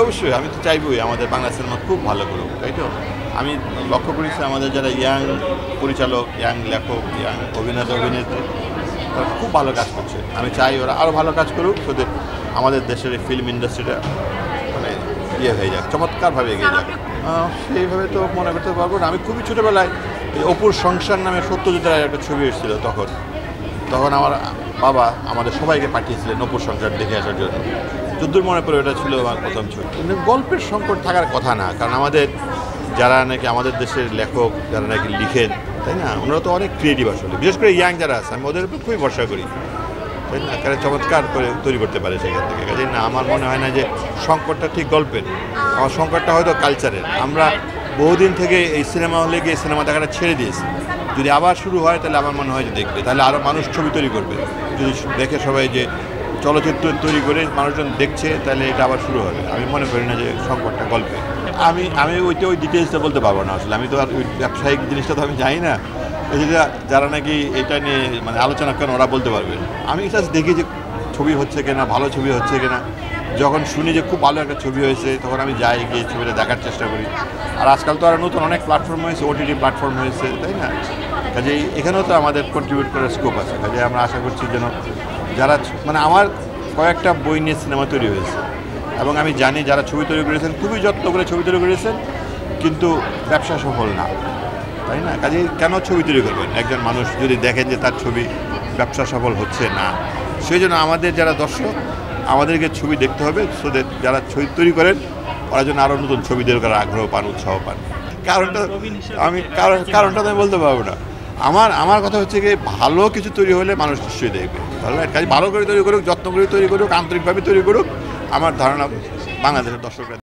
অবশ্যই আমি তো চাইবই আমাদের বাংলা সিনেমা খুব ভালো করুক, তাই তো? আমি লক্ষ্য করেছি আমাদের যারা ইয়াং পরিচালক, ইয়াং লেখক, ইয়াং অভিনেতা অভিনেত্রী, তারা খুব ভালো কাজ করছে। আমি চাই ওরা আরও ভালো কাজ করুক, যাতে আমাদের দেশের এই ফিল্ম ইন্ডাস্ট্রিটা মানে ইয়ে হয়ে যাক, চমৎকারভাবে এগিয়ে যাক। সেইভাবে তো মনে করতে পারবো না। আমি খুবই ছোটোবেলায় এই অপুর সংসার নামে সত্যজিৎ রায়ের একটা ছবি এসেছিলো, তখন আমার বাবা আমাদের সবাইকে পাঠিয়েছিলেন অপুর সংসার দেখে আসার জন্য। যদ্দূর মনে পড়ে ওটা ছিল আমার প্রথম ছবি। কিন্তু গল্পের সংকট থাকার কথা না, কারণ আমাদের যারা নাকি আমাদের দেশের লেখক, যারা নাকি লিখেন, তাই না, ওনারা তো অনেক ক্রিয়েটিভ আসলে, বিশেষ করে ইয়াং যারা আছে, আমি ওদের উপর খুবই ভরসা করি, তাই না, কারণ চমৎকার করে তৈরি করতে পারে সেখান থেকে। কাজে না, আমার মনে হয় না যে সংকটটা ঠিক গল্পের, আমার সংকটটা হয়তো কালচারের। আমরা বহুদিন থেকে এই সিনেমা হলে গিয়ে সিনেমা দেখাটা ছেড়ে দিয়েছি। যদি আবার শুরু হয় তাহলে আমার মনে হয় যে দেখবে, তাহলে আরও মানুষ ছবি তৈরি করবে। যদি দেখে সবাই যে চলচ্চিত্র তৈরি করে মানুষজন দেখছে, তাহলে এটা আবার শুরু হবে। আমি মনে করি না যে সংকটটা গল্পে। আমি ওই ডিটেলসটা বলতে পারবো না আসলে, আমি তো আর ওই ব্যবসায়িক জিনিসটা তো আমি জানি না। যারা নাকি এটা নিয়ে মানে আলোচনা করেন ওরা বলতে পারবেন। আমি জাস্ট দেখি যে ছবি হচ্ছে কিনা, ভালো ছবি হচ্ছে কিনা। যখন শুনি যে খুব ভালো একটা ছবি হয়েছে, তখন আমি যাই, গিয়ে ছবিটা দেখার চেষ্টা করি। আর আজকাল তো আরও নতুন অনেক প্ল্যাটফর্ম হয়েছে, ওটিটি প্ল্যাটফর্ম হয়েছে, তাই না? কাজেই এখানেও তো আমাদের কন্ট্রিবিউট করার স্কোপ আছে। কাজে আমরা আশা করছি যেন যারা মানে আমার কয়েকটা বই নিয়ে সিনেমা তৈরি হয়েছে, এবং আমি জানি যারা ছবি তৈরি করেছেন খুবই যত্ন করে ছবি তৈরি করেছেন, কিন্তু ব্যবসা সফল না, তাই না? কাজেই কেন ছবি তৈরি করবেন একজন মানুষ যদি দেখেন যে তার ছবি ব্যবসা সফল হচ্ছে না? সেই জন্য আমাদের যারা দর্শক, আমাদেরকে ছবি দেখতে হবে, সো দ্যাট যারা ছবি তৈরি করেন ওরা যেন আরও নতুন ছবি তৈরি করার আগ্রহ পান, উৎসাহ পান। কারণটা আমি বলতে পারবো না। আমার কথা হচ্ছে কি, ভালো কিছু তৈরি হলে মানুষ নিশ্চয়ই দেখবে। কাজে ভালো করে তৈরি করুক, যত্ন করে তৈরি করুক, আন্তরিকভাবে তৈরি করুক। আমার ধারণা বাংলাদেশের দর্শকরা